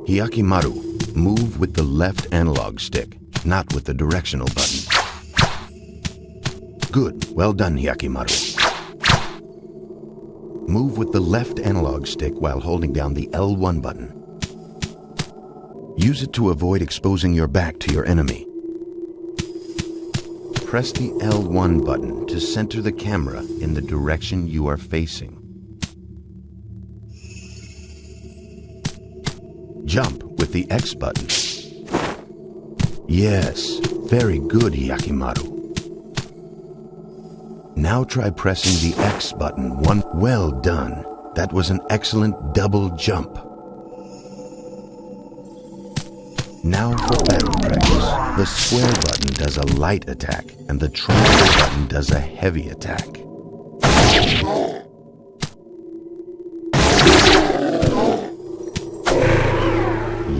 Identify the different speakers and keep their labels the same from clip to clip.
Speaker 1: Hyakkimaru, move with the left analog stick, not with the directional button. Good, well done, Hyakkimaru. Move with the left analog stick while holding down the L1 button. Use it to avoid exposing your back to your enemy. Press the L1 button to center the camera in the direction you are facing. Jump with the X button. Yes, very good, Hyakkimaru. Now try pressing the X button one. Well done. That was an excellent double jump. Now for battle practice. The square button does a light attack, and the triangle button does a heavy attack.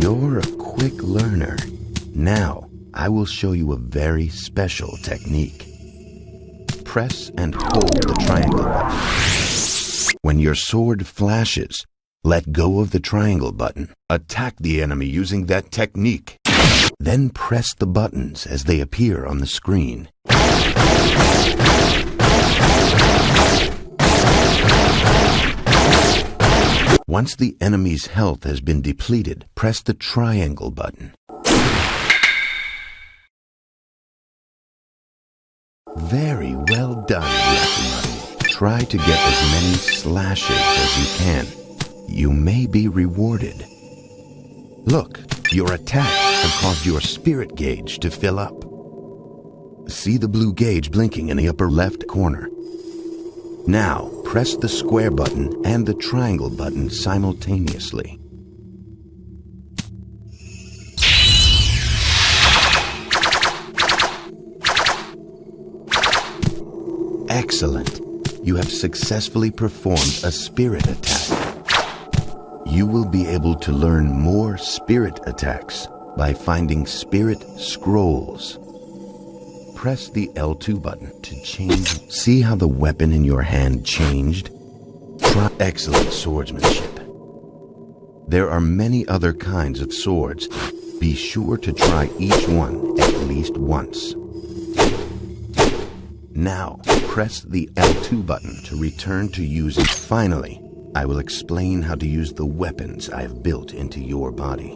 Speaker 1: You're a quick learner. Now, I will show you a very special technique. Press and hold the triangle button. When your sword flashes, let go of the triangle button. Attack the enemy using that technique. Then press the buttons as they appear on the screen. Once the enemy's health has been depleted, press the triangle button. Very well done, Hyakkimaru. Try to get as many slashes as you can. You may be rewarded. Look, your attacks have caused your spirit gauge to fill up. See the blue gauge blinking in the upper left corner. Now, press the square button and the triangle button simultaneously. Excellent. You have successfully performed a spirit attack. You will be able to learn more spirit attacks by finding spirit scrolls. Press the L2 button to change. See how the weapon in your hand changed? Try excellent swordsmanship. There are many other kinds of swords. Be sure to try each one at least once. Now, press the L2 button to return to using. Finally, I will explain how to use the weapons I have built into your body.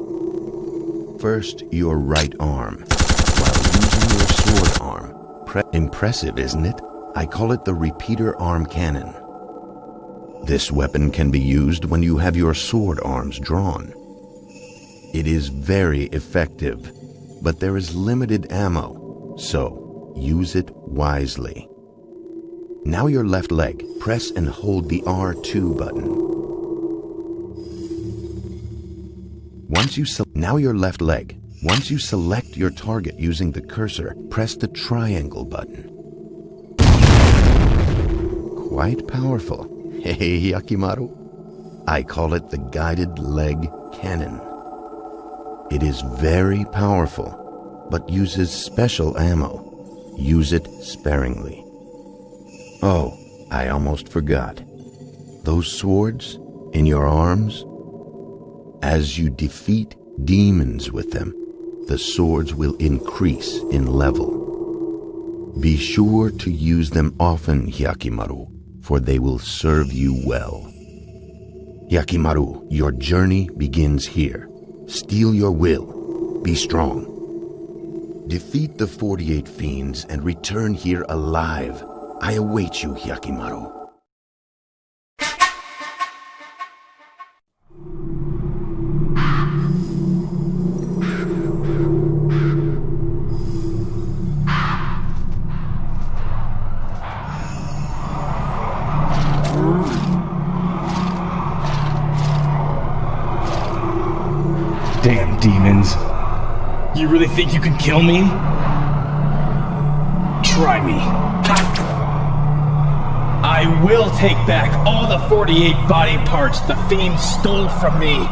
Speaker 1: First, your right arm. While using your sword arm, impressive, isn't it? I call it the repeater arm cannon. This weapon can be used when you have your sword arms drawn. It is very effective, but there is limited ammo, so use it wisely. Now your left leg, press and hold the R2 button. Now your left leg. Once you select your target using the cursor, press the triangle button. Quite powerful. Hey, Hyakkimaru. I call it the guided leg cannon. It is very powerful, but uses special ammo. Use it sparingly. Oh, I almost forgot. Those swords in your arms? As you defeat demons with them, the swords will increase in level. Be sure to use them often, Hyakkimaru, for they will serve you well. Hyakkimaru, your journey begins here. Steel your will. Be strong. Defeat the 48 fiends and return here alive. I await you, Hyakkimaru.
Speaker 2: Damn demons. You really think you can kill me? Try me. I will take back all the 48 body parts the fiends stole from me.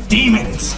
Speaker 2: Demons!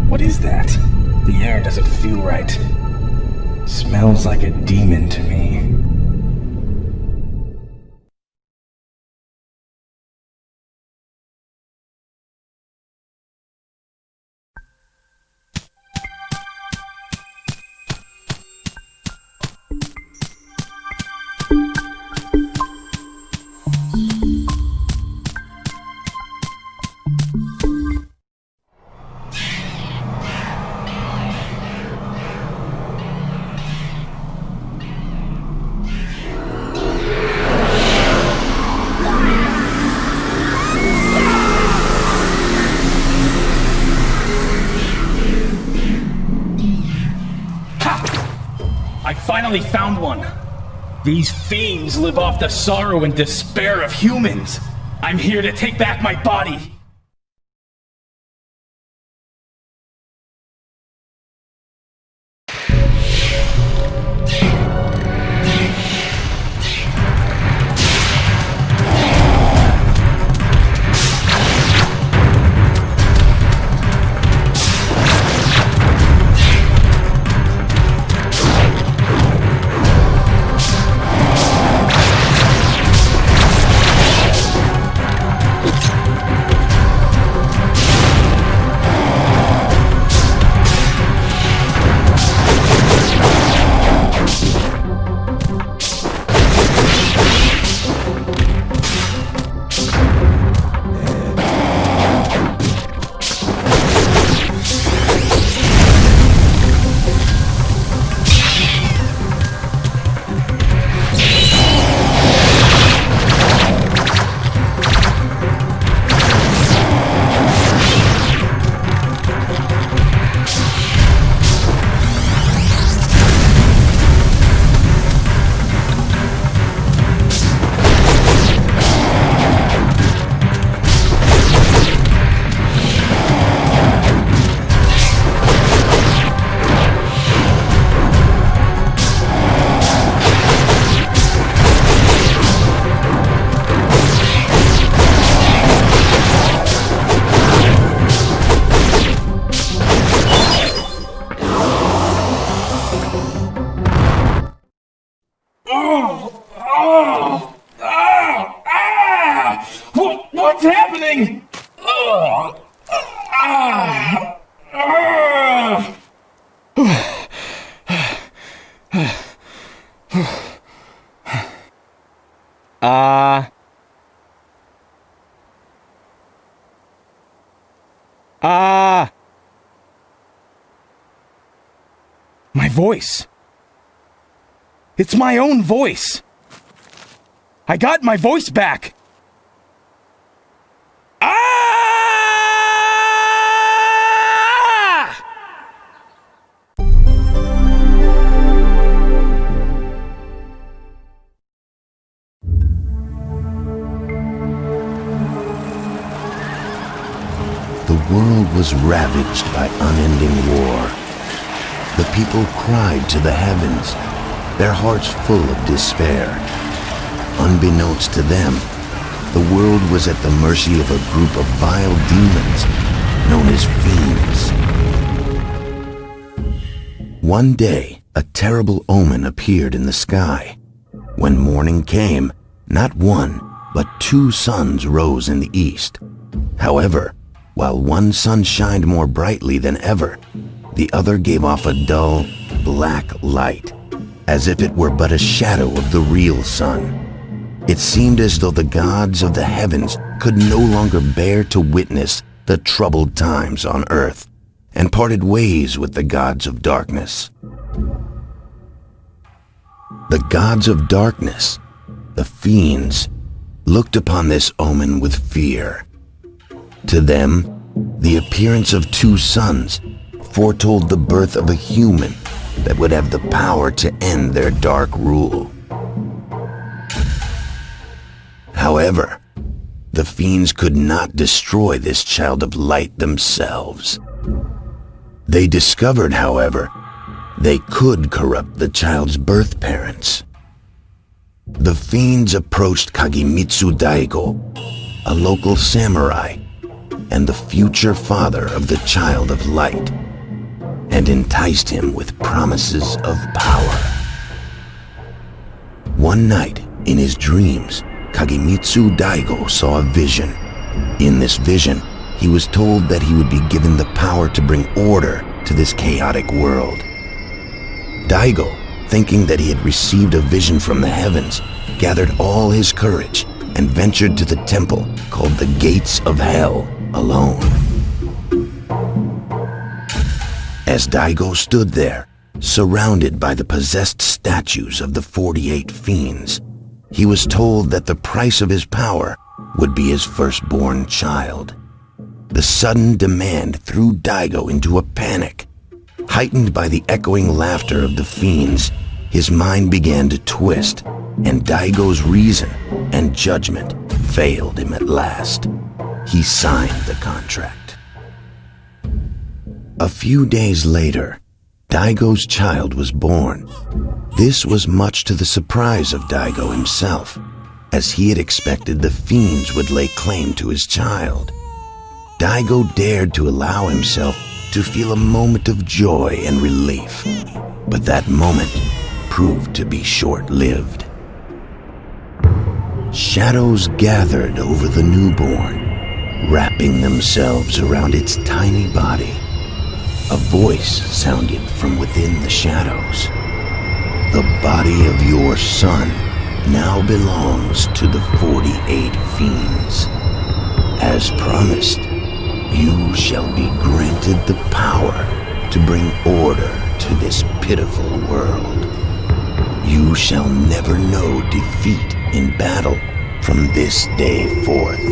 Speaker 2: What is that? The air doesn't feel right. Smells like a demon to me. I finally found one! These fiends live off the sorrow and despair of humans! I'm here to take back my body! What's happening? My voice. It's my own voice. I got my voice back.
Speaker 1: was ravaged by unending war. The people cried to the heavens, their hearts full of despair. Unbeknownst to them, the world was at the mercy of a group of vile demons known as fiends. One day, a terrible omen appeared in the sky. When morning came, not one, but two suns rose in the east. However, while one sun shined more brightly than ever, the other gave off a dull, black light, as if it were but a shadow of the real sun. It seemed as though the gods of the heavens could no longer bear to witness the troubled times on earth, and parted ways with the gods of darkness. The gods of darkness, the fiends, looked upon this omen with fear. To them, the appearance of two suns foretold the birth of a human that would have the power to end their dark rule. However, the fiends could not destroy this child of light themselves. They discovered, however, they could corrupt the child's birth parents. The fiends approached Kagemitsu Daigo, a local samurai, and the future father of the child of light, and enticed him with promises of power. One night, in his dreams, Kagemitsu Daigo saw a vision. In this vision, he was told that he would be given the power to bring order to this chaotic world. Daigo, thinking that he had received a vision from the heavens, gathered all his courage and ventured to the temple called the Gates of Hell alone. As Daigo stood there, surrounded by the possessed statues of the 48 fiends, he was told that the price of his power would be his firstborn child. The sudden demand threw Daigo into a panic. Heightened by the echoing laughter of the fiends, his mind began to twist, and Daigo's reason and judgment failed him at last. He signed the contract. A few days later, Daigo's child was born. This was much to the surprise of Daigo himself, as he had expected the fiends would lay claim to his child. Daigo dared to allow himself to feel a moment of joy and relief, but that moment proved to be short-lived. Shadows gathered over the newborn, wrapping themselves around its tiny body. A voice sounded from within the shadows. The body of your son now belongs to the 48 fiends. As promised, you shall be granted the power to bring order to this pitiful world. You shall never know defeat in battle from this day forth.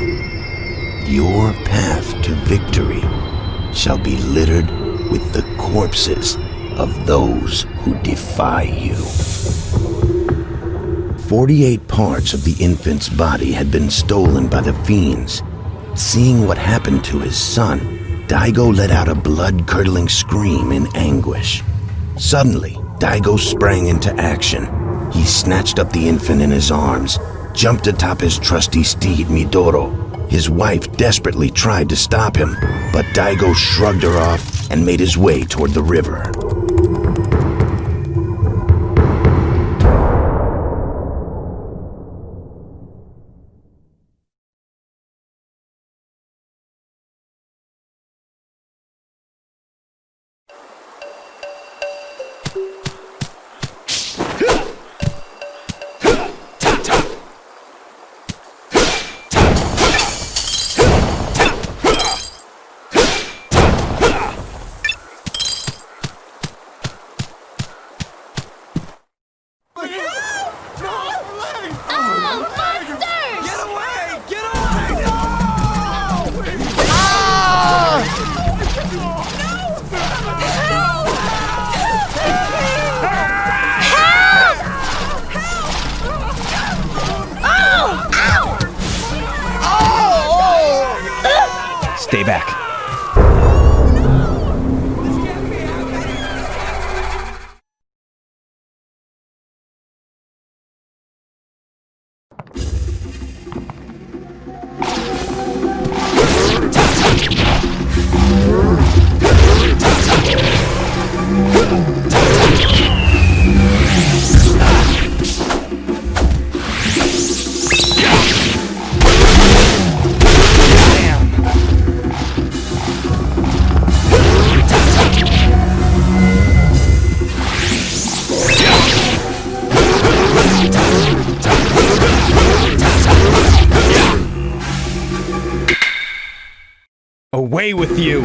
Speaker 1: Your path to victory shall be littered with the corpses of those who defy you. 48 parts of the infant's body had been stolen by the fiends. Seeing what happened to his son, Daigo let out a blood-curdling scream in anguish. Suddenly, Daigo sprang into action. He snatched up the infant in his arms, jumped atop his trusty steed Midoro. His wife desperately tried to stop him, but Daigo shrugged her off and made his way toward the river.
Speaker 2: Stay back. Away with you!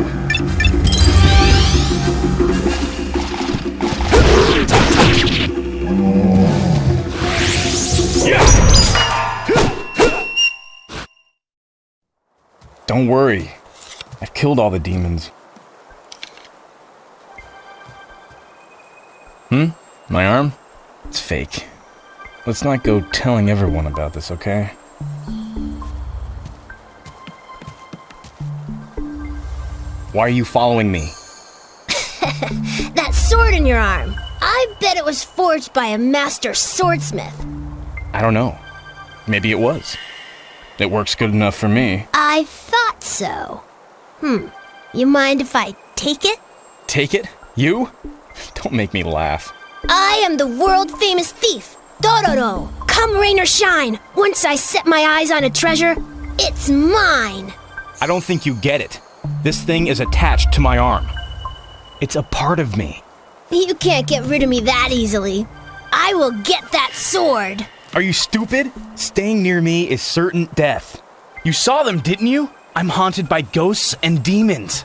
Speaker 2: Don't worry. I've killed all the demons. My arm? It's fake. Let's not go telling everyone about this, okay? Why are you following me?
Speaker 3: That sword in your arm. I bet it was forged by a master swordsmith.
Speaker 2: I don't know. Maybe it was. It works good enough for me.
Speaker 3: I thought so. You mind if I take it?
Speaker 2: Take it? You? Don't make me laugh.
Speaker 3: I am the world-famous thief, Dororo. Come rain or shine, once I set my eyes on a treasure, it's mine.
Speaker 2: I don't think you get it. This thing is attached to my arm. It's a part of me.
Speaker 3: You can't get rid of me that easily. I will get that sword.
Speaker 2: Are you stupid? Staying near me is certain death. You saw them, didn't you? I'm haunted by ghosts and demons.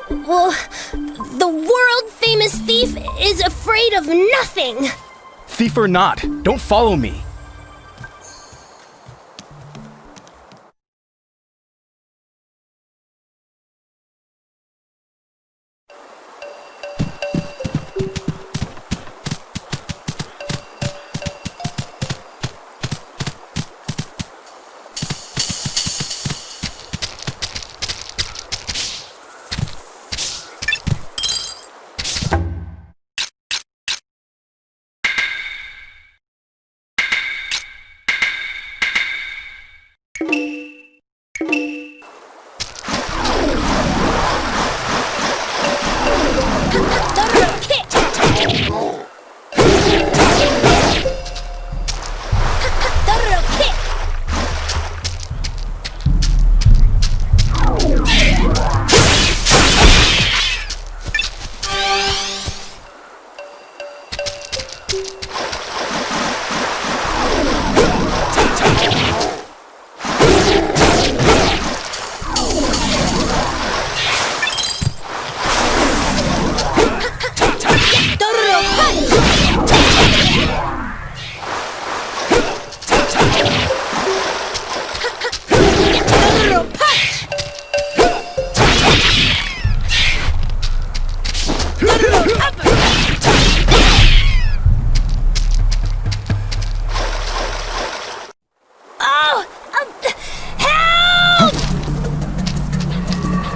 Speaker 3: Well, the world-famous thief is afraid of nothing.
Speaker 2: Thief or not, don't follow me.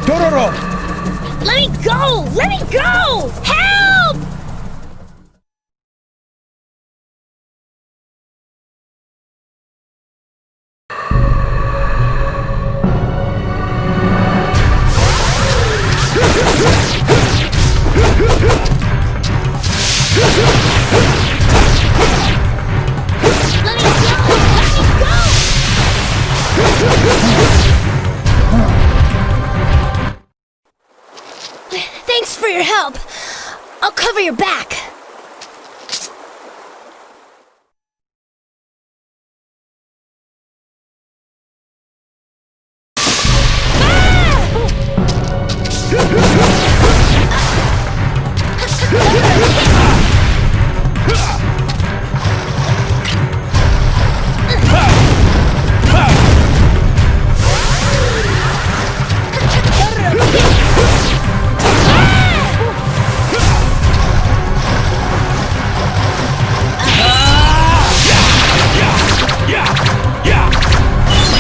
Speaker 3: Dororo! Let me go! Let me go! Help! Let me go! Let me go! Thanks for your help. I'll cover your back.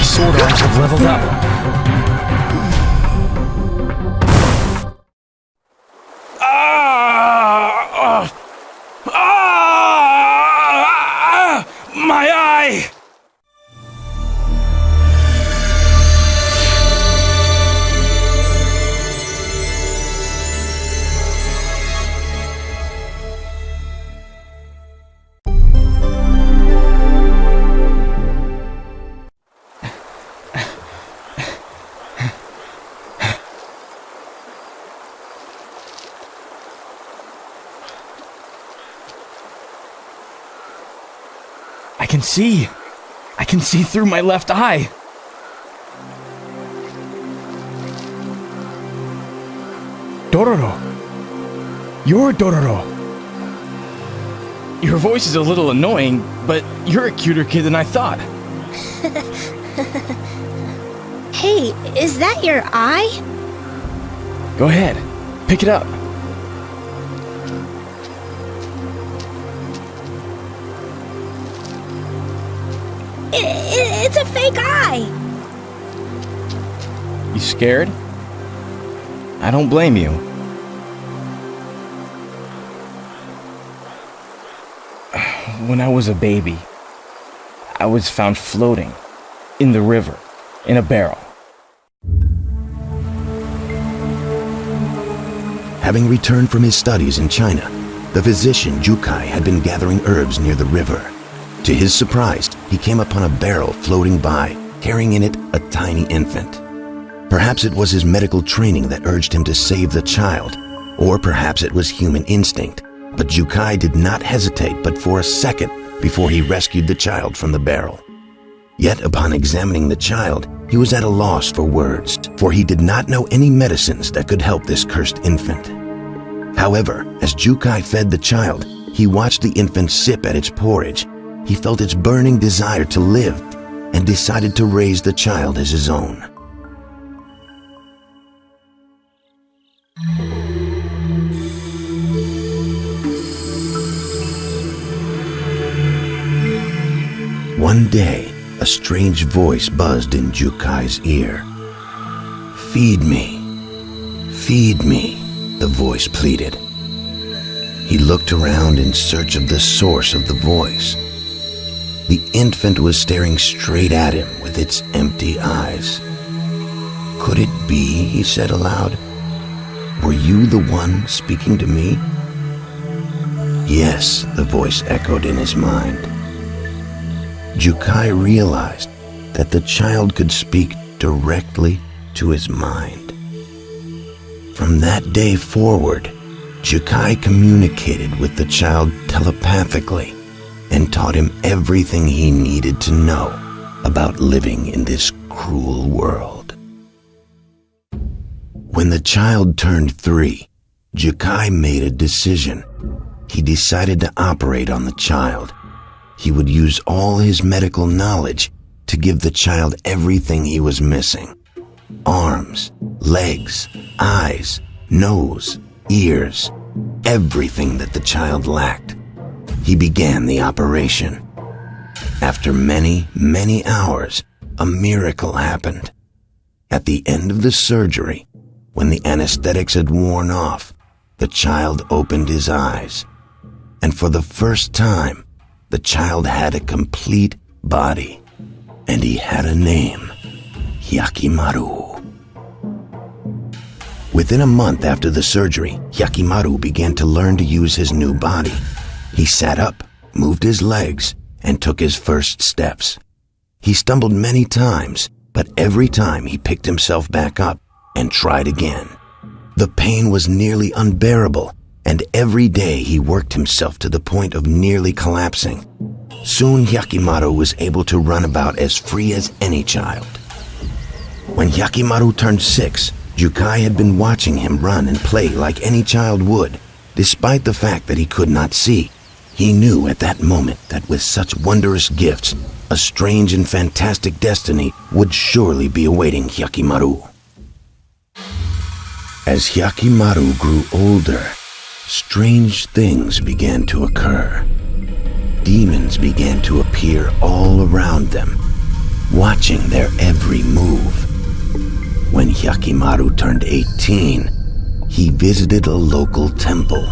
Speaker 2: Sword arms have leveled up. My eye! I can see through my left eye. Dororo. You're Dororo. Your voice is a little annoying, but you're a cuter kid than I thought.
Speaker 3: Hey, is that your eye?
Speaker 2: Go ahead, pick it up.
Speaker 3: It's a fake eye.
Speaker 2: You scared? I don't blame you. When I was a baby, I was found floating in the river in a barrel.
Speaker 1: Having returned from his studies in China, the physician Jyukai had been gathering herbs near the river. To his surprise, he came upon a barrel floating by, carrying in it a tiny infant. Perhaps it was his medical training that urged him to save the child, or perhaps it was human instinct, but Jyukai did not hesitate but for a second before he rescued the child from the barrel. Yet upon examining the child, he was at a loss for words, for he did not know any medicines that could help this cursed infant. However, as Jyukai fed the child, he watched the infant sip at its porridge. He felt its burning desire to live and decided to raise the child as his own. One day, a strange voice buzzed in Jyukai's ear. "Feed me, feed me," the voice pleaded. He looked around in search of the source of the voice. The infant was staring straight at him with its empty eyes. "Could it be?" he said aloud. "Were you the one speaking to me?" "Yes," the voice echoed in his mind. Jyukai realized that the child could speak directly to his mind. From that day forward, Jyukai communicated with the child telepathically and taught him everything he needed to know about living in this cruel world. When the child turned 3, Jyukai made a decision. He decided to operate on the child. He would use all his medical knowledge to give the child everything he was missing. Arms, legs, eyes, nose, ears, everything that the child lacked. He began the operation. After many, many hours, a miracle happened. At the end of the surgery, when the anesthetics had worn off, the child opened his eyes. And for the first time, the child had a complete body, and he had a name, Hyakkimaru. Within a month after the surgery, Hyakkimaru began to learn to use his new body. He sat up, moved his legs, and took his first steps. He stumbled many times, but every time he picked himself back up and tried again. The pain was nearly unbearable, and every day he worked himself to the point of nearly collapsing. Soon Hyakkimaru was able to run about as free as any child. When Hyakkimaru turned 6, Jyukai had been watching him run and play like any child would. Despite the fact that he could not see, he knew at that moment that with such wondrous gifts, a strange and fantastic destiny would surely be awaiting Hyakkimaru. As Hyakkimaru grew older, strange things began to occur. Demons began to appear all around them, watching their every move. When Hyakkimaru turned 18, he visited a local temple.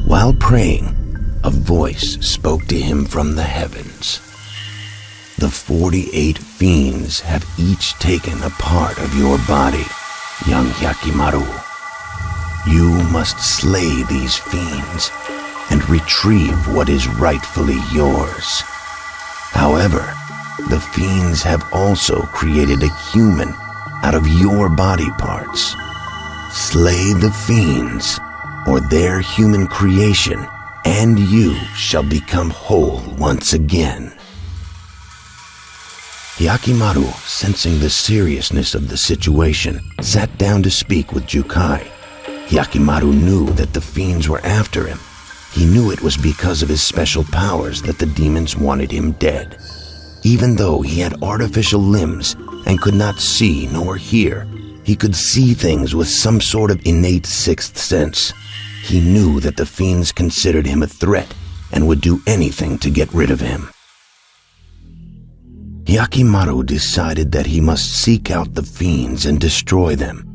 Speaker 1: While praying, a voice spoke to him from the heavens. "The 48 fiends have each taken a part of your body, young Hyakkimaru. You must slay these fiends and retrieve what is rightfully yours. However, the fiends have also created a human out of your body parts. Slay the fiends, or their human creation, and you shall become whole once again." Hyakkimaru, sensing the seriousness of the situation, sat down to speak with Jyukai. Hyakkimaru knew that the fiends were after him. He knew it was because of his special powers that the demons wanted him dead. Even though he had artificial limbs and could not see nor hear, he could see things with some sort of innate sixth sense. He knew that the fiends considered him a threat and would do anything to get rid of him. Hyakkimaru decided that he must seek out the fiends and destroy them.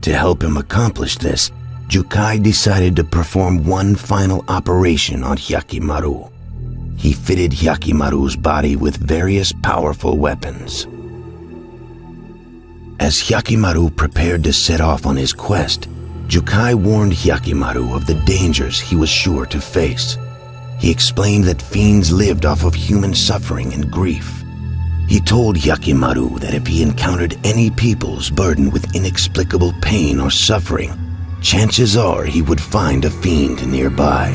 Speaker 1: To help him accomplish this, Jyukai decided to perform one final operation on Hyakkimaru. He fitted Hyakkimaru's body with various powerful weapons. As Hyakkimaru prepared to set off on his quest, Jyukai warned Hyakkimaru of the dangers he was sure to face. He explained that fiends lived off of human suffering and grief. He told Hyakkimaru that if he encountered any peoples burdened with inexplicable pain or suffering, chances are he would find a fiend nearby.